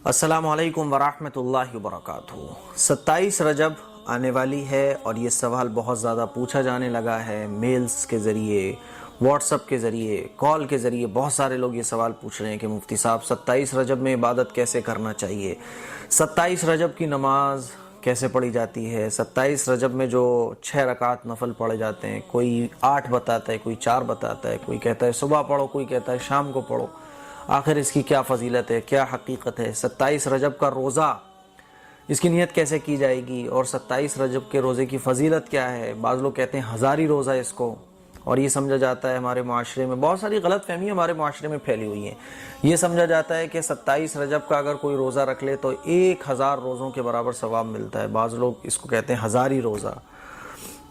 السلام علیکم ورحمۃ اللہ وبرکاتہ۔ 27 رجب آنے والی ہے اور یہ سوال بہت زیادہ پوچھا جانے لگا ہے، میلز کے ذریعے، واٹس اپ کے ذریعے، کال کے ذریعے بہت سارے لوگ یہ سوال پوچھ رہے ہیں کہ مفتی صاحب 27 رجب میں عبادت کیسے کرنا چاہیے، 27 رجب کی نماز کیسے پڑھی جاتی ہے، 27 رجب میں جو 6 رکعت نفل پڑھے جاتے ہیں، کوئی 8 بتاتا ہے، کوئی 4 بتاتا ہے، کوئی کہتا ہے صبح پڑھو، کوئی کہتا ہے شام کو پڑھو، آخر اس کی کیا فضیلت ہے، کیا حقیقت ہے، 27 رجب کا روزہ اس کی نیت کیسے کی جائے گی، اور 27 رجب کے روزے کی فضیلت کیا ہے۔ بعض لوگ کہتے ہیں ہزاری روزہ اس کو، اور یہ سمجھا جاتا ہے ہمارے معاشرے میں بہت ساری غلط فہمیاں ہمارے معاشرے میں پھیلی ہوئی ہیں، یہ سمجھا جاتا ہے کہ 27 رجب کا اگر کوئی روزہ رکھ لے تو 1000 روزوں کے برابر ثواب ملتا ہے، بعض لوگ اس کو کہتے ہیں ہزاری روزہ۔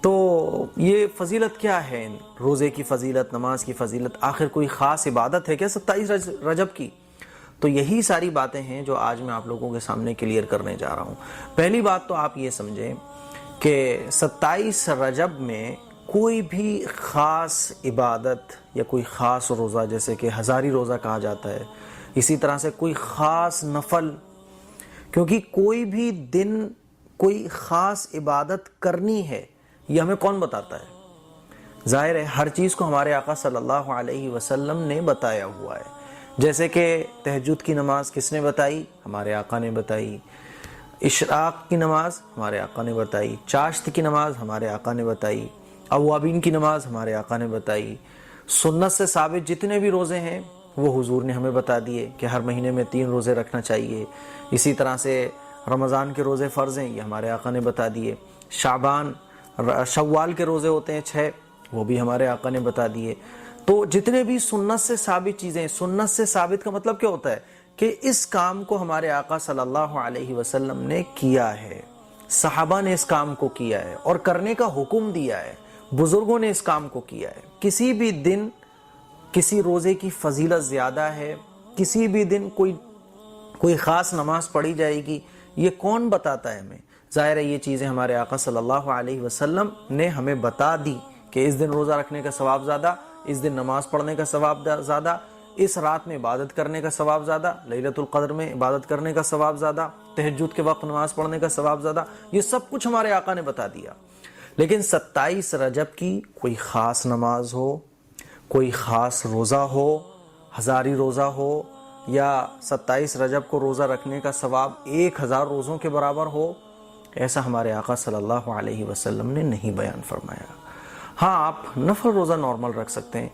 تو یہ فضیلت کیا ہے، روزے کی فضیلت، نماز کی فضیلت، آخر کوئی خاص عبادت ہے کیا 27 رجب کی؟ تو یہی ساری باتیں ہیں جو آج میں آپ لوگوں کے سامنے کلیئر کرنے جا رہا ہوں۔ پہلی بات تو آپ یہ سمجھیں کہ 27 رجب میں کوئی بھی خاص عبادت یا کوئی خاص روزہ، جیسے کہ ہزاری روزہ کہا جاتا ہے، اسی طرح سے کوئی خاص نفل، کیونکہ کوئی بھی دن کوئی خاص عبادت کرنی ہے یہ ہمیں کون بتاتا ہے؟ ظاہر ہے ہر چیز کو ہمارے آقا صلی اللہ علیہ وسلم نے بتایا ہوا ہے، جیسے کہ تہجد کی نماز کس نے بتائی؟ ہمارے آقا نے بتائی، اشراق کی نماز ہمارے آقا نے بتائی، چاشت کی نماز ہمارے آقا نے بتائی، اوابین کی نماز ہمارے آقا نے بتائی، سنت سے ثابت جتنے بھی روزے ہیں وہ حضور نے ہمیں بتا دیے کہ ہر مہینے میں 3 روزے رکھنا چاہیے، اسی طرح سے رمضان کے روزے فرض ہیں یہ ہمارے آقا نے بتا دیے، شوال کے روزے ہوتے ہیں 6 وہ بھی ہمارے آقا نے بتا دیے۔ تو جتنے بھی سنت سے ثابت چیزیں، سنت سے ثابت کا مطلب کیا ہوتا ہے کہ اس کام کو ہمارے آقا صلی اللہ علیہ وسلم نے کیا ہے، صحابہ نے اس کام کو کیا ہے اور کرنے کا حکم دیا ہے، بزرگوں نے اس کام کو کیا ہے۔ کسی بھی دن کسی روزے کی فضیلت زیادہ ہے، کسی بھی دن کوئی خاص نماز پڑھی جائے گی، یہ کون بتاتا ہے ہمیں؟ ظاہر ہے یہ چیزیں ہمارے آقا صلی اللہ علیہ وسلم نے ہمیں بتا دی کہ اس دن روزہ رکھنے کا ثواب زیادہ، اس دن نماز پڑھنے کا ثواب زیادہ، اس رات میں عبادت کرنے کا ثواب زیادہ، لیلۃ القدر میں عبادت کرنے کا ثواب زیادہ، تہجد کے وقت نماز پڑھنے کا ثواب زیادہ، یہ سب کچھ ہمارے آقا نے بتا دیا۔ لیکن 27 رجب کی کوئی خاص نماز ہو، کوئی خاص روزہ ہو، ہزاری روزہ ہو، یا 27 رجب کو روزہ رکھنے کا ثواب 1000 روزوں کے برابر ہو، ایسا ہمارے آقا صلی اللہ علیہ وسلم نے نہیں بیان فرمایا۔ ہاں آپ نفل روزہ نارمل رکھ سکتے ہیں،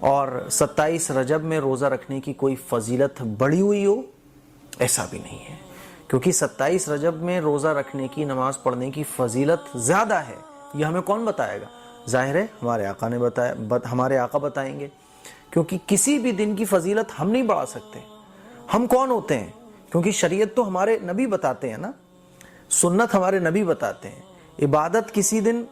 اور 27 رجب میں روزہ رکھنے کی کوئی فضیلت بڑھی ہوئی ہو ایسا بھی نہیں ہے، کیونکہ 27 رجب میں روزہ رکھنے کی، نماز پڑھنے کی فضیلت زیادہ ہے، یہ ہمیں کون بتائے گا؟ ظاہر ہے ہمارے آقا نے بتایا، ہمارے آقا بتائیں گے، کیونکہ کسی بھی دن کی فضیلت ہم نہیں بڑھا سکتے۔ ہم کون ہوتے ہیں؟ کیونکہ شریعت تو ہمارے نبی بتاتے ہیں نا، سنت ہمارے نبی بتاتے ہیں، عبادت کسی دن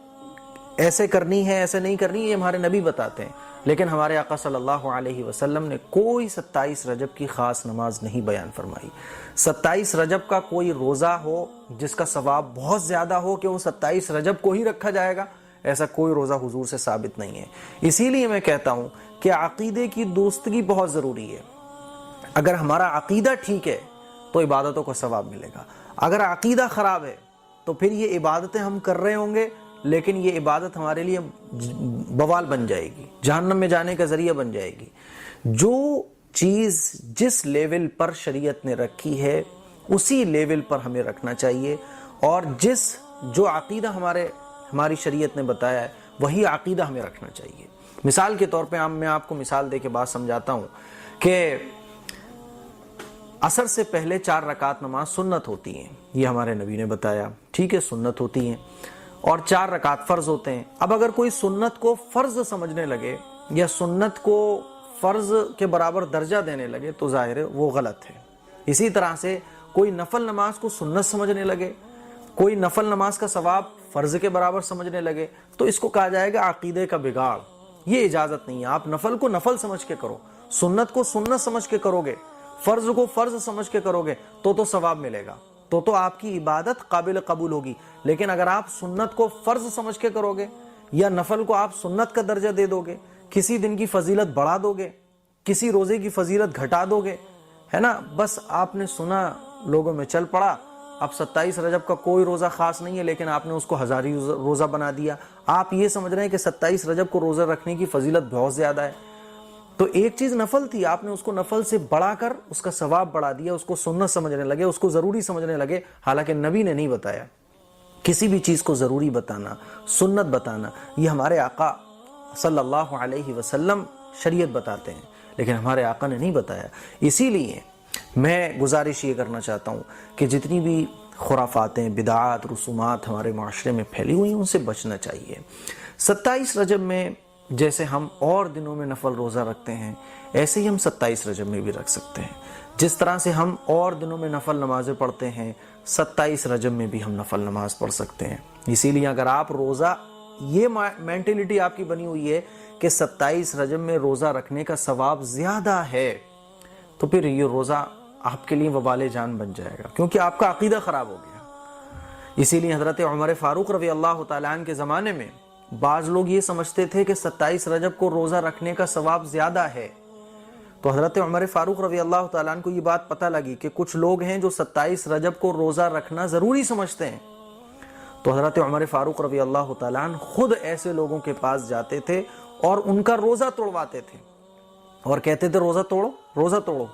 ایسے کرنی ہے ایسے نہیں کرنی یہ ہمارے نبی بتاتے ہیں، لیکن ہمارے آقا صلی اللہ علیہ وسلم نے کوئی 27 رجب کی خاص نماز نہیں بیان فرمائی۔ 27 رجب کا کوئی روزہ ہو جس کا ثواب بہت زیادہ ہو کہ وہ 27 رجب کو ہی رکھا جائے گا، ایسا کوئی روزہ حضور سے ثابت نہیں ہے۔ اسی لیے میں کہتا ہوں کہ عقیدے کی درستگی بہت ضروری ہے۔ اگر ہمارا عقیدہ ٹھیک ہے تو عبادتوں کا ثواب ملے گا، اگر عقیدہ خراب ہے تو پھر یہ عبادتیں ہم کر رہے ہوں گے لیکن یہ عبادت ہمارے لیے بوال بن جائے گی، جہنم میں جانے کا ذریعہ بن جائے گی۔ جو چیز جس لیول پر شریعت نے رکھی ہے اسی لیول پر ہمیں رکھنا چاہیے، اور جو عقیدہ ہماری شریعت نے بتایا ہے وہی عقیدہ ہمیں رکھنا چاہیے۔ مثال کے طور پہ میں آپ کو مثال دے کے بات سمجھاتا ہوں کہ عصر سے پہلے 4 رکعت نماز سنت ہوتی ہیں، یہ ہمارے نبی نے بتایا، ٹھیک ہے سنت ہوتی ہیں، اور 4 رکعت فرض ہوتے ہیں۔ اب اگر کوئی سنت کو فرض سمجھنے لگے یا سنت کو فرض کے برابر درجہ دینے لگے تو ظاہر ہے وہ غلط ہے۔ اسی طرح سے کوئی نفل نماز کو سنت سمجھنے لگے، کوئی نفل نماز کا ثواب فرض کے برابر سمجھنے لگے تو اس کو کہا جائے گا عقیدے کا بگاڑ، یہ اجازت نہیں ہے۔ آپ نفل کو نفل سمجھ کے کرو، سنت کو سنت سمجھ کے کرو گے، فرض کو فرض سمجھ کے کرو گے تو ثواب ملے گا، تو آپ کی عبادت قابل قبول ہوگی۔ لیکن اگر آپ سنت کو فرض سمجھ کے کرو گے یا نفل کو آپ سنت کا درجہ دے دو گے، کسی دن کی فضیلت بڑھا دو گے، کسی روزے کی فضیلت گھٹا دو گے، ہے نا, بس آپ نے سنا, لوگوں میں چل پڑا, اب 27 رجب کا کوئی روزہ خاص نہیں ہے لیکن آپ نے اس کو ہزاری روزہ بنا دیا. آپ یہ سمجھ رہے ہیں کہ 27 رجب کو روزہ رکھنے کی فضیلت بہت زیادہ ہے. تو ایک چیز نفل تھی, آپ نے اس کو نفل سے بڑھا کر اس کا ثواب بڑھا دیا, اس کو سنت سمجھنے لگے, اس کو ضروری سمجھنے لگے, حالانکہ نبی نے نہیں بتایا. کسی بھی چیز کو ضروری بتانا, سنت بتانا, یہ ہمارے آقا صلی اللہ علیہ وسلم شریعت بتاتے ہیں, لیکن ہمارے آقا نے نہیں بتایا. اسی لیے میں گزارش یہ کرنا چاہتا ہوں کہ جتنی بھی خرافاتیں, بدعات, رسومات ہمارے معاشرے میں پھیلی ہوئی ہیں ان سے بچنا چاہیے. 27 رجب میں جیسے ہم اور دنوں میں نفل روزہ رکھتے ہیں ایسے ہی ہم 27 رجب میں بھی رکھ سکتے ہیں. جس طرح سے ہم اور دنوں میں نفل نمازیں پڑھتے ہیں 27 رجب میں بھی ہم نفل نماز پڑھ سکتے ہیں. اسی لیے اگر آپ روزہ, یہ مینٹلٹی آپ کی بنی ہوئی ہے کہ 27 رجب میں روزہ رکھنے کا ثواب زیادہ ہے, تو پھر یہ روزہ آپ کے لیے وبال جان بن جائے گا, کیونکہ آپ کا عقیدہ خراب ہو گیا. اسی لیے حضرت عمر فاروق رضی اللہ تعالیٰ عنہ کے زمانے میں بعض لوگ یہ سمجھتے تھے کہ 27 رجب کو روزہ رکھنے کا ثواب زیادہ ہے. تو حضرت عمر فاروق رضی اللہ تعالیٰ عنہ کو یہ بات پتہ لگی کہ کچھ لوگ ہیں جو 27 رجب کو روزہ رکھنا ضروری سمجھتے ہیں. تو حضرت عمر فاروق رضی اللہ تعالیٰ عنہ خود ایسے لوگوں کے پاس جاتے تھے اور ان کا روزہ توڑواتے تھے اور کہتے تھے روزہ توڑو, روزہ توڑو,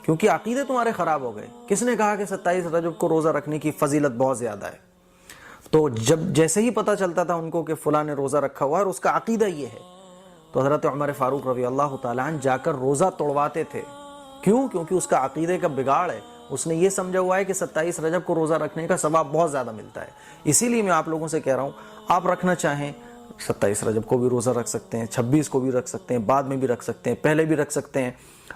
کیونکہ عقیدے تمہارے خراب ہو گئے. کس نے کہا کہ 27 رجب کو روزہ رکھنے کی فضیلت بہت زیادہ ہے؟ تو جب جیسے ہی پتہ چلتا تھا ان کو کہ فلاں نے روزہ رکھا ہوا ہے اور اس کا عقیدہ یہ ہے, تو حضرت عمر فاروق رضی اللہ تعالیٰ عنہ جا کر روزہ توڑواتے تھے. کیوں؟ کیونکہ اس کا عقیدے کا بگاڑ ہے. اس نے یہ سمجھا ہوا ہے کہ 27 رجب کو روزہ رکھنے کا ثواب بہت زیادہ ملتا ہے. اسی لیے میں آپ لوگوں سے کہہ رہا ہوں, آپ رکھنا چاہیں 27 رجب کو بھی روزہ رکھ سکتے ہیں, 26 کو بھی رکھ سکتے ہیں, بعد میں بھی رکھ سکتے ہیں, پہلے بھی رکھ سکتے ہیں,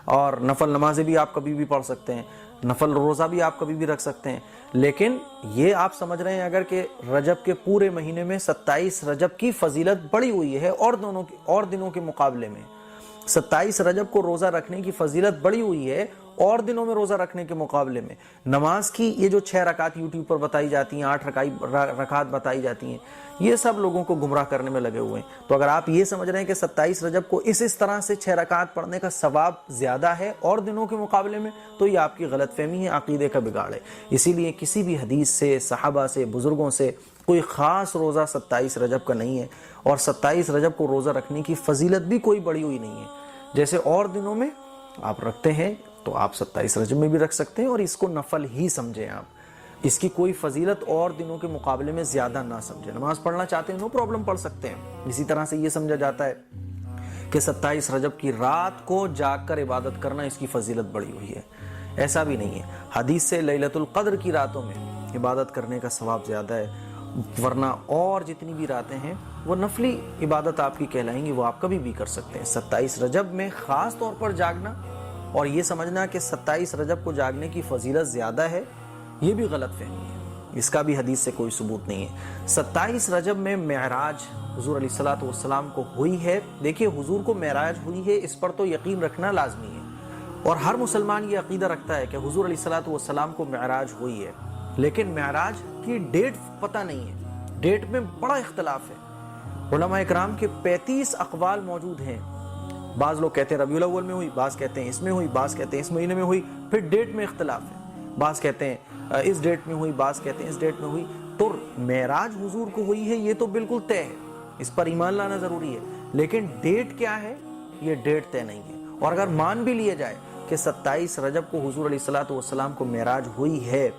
اور نفل نمازیں بھی آپ کبھی بھی پڑھ سکتے ہیں, نفل روزہ بھی آپ کبھی بھی رکھ سکتے ہیں. لیکن یہ آپ سمجھ رہے ہیں اگر کہ رجب کے پورے مہینے میں 27 رجب کی فضیلت بڑی ہوئی ہے اور دنوں کے مقابلے میں, 27 رجب کو روزہ رکھنے کی فضیلت بڑی ہوئی ہے اور دنوں میں روزہ رکھنے کے مقابلے میں. نماز کی یہ جو 6 رکعت یوٹیوب پر بتائی جاتی ہیں, 8 رکعت بتائی جاتی ہیں, یہ سب لوگوں کو گمراہ کرنے میں لگے ہوئے ہیں. تو اگر آپ یہ سمجھ رہے ہیں کہ 27 رجب کو اس طرح سے 6 رکعت پڑھنے کا ثواب زیادہ ہے اور دنوں کے مقابلے میں, تو یہ آپ کی غلط فہمی ہے, عقیدے کا بگاڑ ہے. اسی لیے کسی بھی حدیث سے, صحابہ سے, بزرگوں سے کوئی خاص روزہ 27 رجب کا نہیں ہے, اور 27 رجب کو روزہ رکھنے کی فضیلت بھی کوئی بڑی ہوئی نہیں ہے. جیسے اور دنوں میں آپ رکھتے ہیں تو آپ 27 رجب میں بھی رکھ سکتے ہیں, اور اس کو نفل ہی سمجھیں. آپ اس کی کوئی فضیلت اور دنوں کے مقابلے میں زیادہ نہ سمجھیں. نماز پڑھنا چاہتے ہیں نو پرابلم پڑھ سکتے ہیں. اسی طرح سے یہ سمجھا جاتا ہے کہ 27 رجب کی رات کو جاگ کر عبادت کرنا اس کی فضیلت بڑی ہوئی ہے. ایسا بھی نہیں ہے. حدیث سے لیلۃ القدر کی راتوں میں عبادت کرنے کا ثواب زیادہ ہے, ورنہ اور جتنی بھی راتیں ہیں وہ نفلی عبادت آپ کی کہلائیں گی, وہ آپ کبھی بھی کر سکتے ہیں. 27 رجب میں خاص طور پر جاگنا اور یہ سمجھنا کہ 27 رجب کو جاگنے کی فضیلت زیادہ ہے, یہ بھی غلط فہمی ہے. اس کا بھی حدیث سے کوئی ثبوت نہیں ہے. 27 رجب میں معراج حضور علیہ الصلوۃ والسلام کو ہوئی ہے. دیکھیے, حضور کو معراج ہوئی ہے اس پر تو یقین رکھنا لازمی ہے, اور ہر مسلمان یہ عقیدہ رکھتا ہے کہ حضور علیہ الصلوۃ والسلام کو معراج ہوئی ہے. لیکن معراج کی ڈیٹ پتہ نہیں ہے, ڈیٹ میں بڑا اختلاف ہے. علماء اکرام کے 35 اقوال موجود ہیں. بعض لوگ کہتے ہیں ربیع الاول میں ہوئی, بعض کہتے ہیں اس میں ہوئی, بعض کہتے ہیں اس مہینے میں ہوئی. پھر ڈیٹ میں اختلاف ہے, بعض کہتے ہیں اس ڈیٹ میں ہوئی, بعض کہتے ہیں اس ڈیٹ میں ہوئی. تو معراج حضور کو ہوئی ہے یہ تو بالکل طے ہے, اس پر ایمان لانا ضروری ہے. لیکن ڈیٹ کیا ہے, یہ ڈیٹ طے نہیں ہے. اور اگر مان بھی لیا جائے کہ 27 رجب کو حضور علیہ الصلوۃ والسلام کو معراج ہوئی ہے,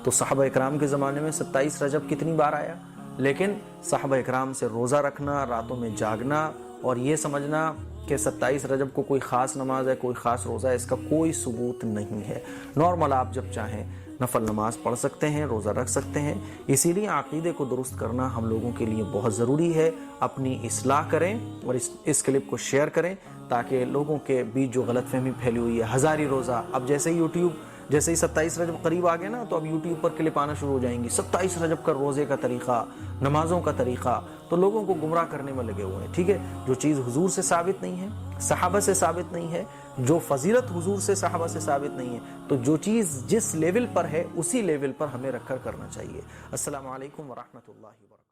تو صحابہ اکرام کے زمانے میں 27 رجب کتنی بار آیا. لیکن صحابہ اکرام سے روزہ رکھنا, راتوں میں جاگنا اور یہ سمجھنا کہ 27 رجب کو کوئی خاص نماز ہے, کوئی خاص روزہ ہے, اس کا کوئی ثبوت نہیں ہے. نارمل آپ جب چاہیں نفل نماز پڑھ سکتے ہیں, روزہ رکھ سکتے ہیں. اسی لیے عقیدے کو درست کرنا ہم لوگوں کے لیے بہت ضروری ہے. اپنی اصلاح کریں اور اس کلپ کو شیئر کریں تاکہ لوگوں کے بیچ جو غلط فہمی پھیلی ہوئی ہے, ہزاری روزہ, اب جیسے ہی 27 رجب قریب آ گئے نا, تو اب یوٹیوب پر کلپ آنا شروع ہو جائیں گی 27 رجب کا روزے کا طریقہ, نمازوں کا طریقہ, تو لوگوں کو گمراہ کرنے میں لگے ہوئے ہیں. ٹھیک ہے, جو چیز حضور سے ثابت نہیں ہے, صحابہ سے ثابت نہیں ہے, جو فضیلت حضور سے صحابہ سے ثابت نہیں ہے, تو جو چیز جس لیول پر ہے اسی لیول پر ہمیں رکھ کر کرنا چاہیے. السلام علیکم ورحمۃ اللہ وبرکاتہ.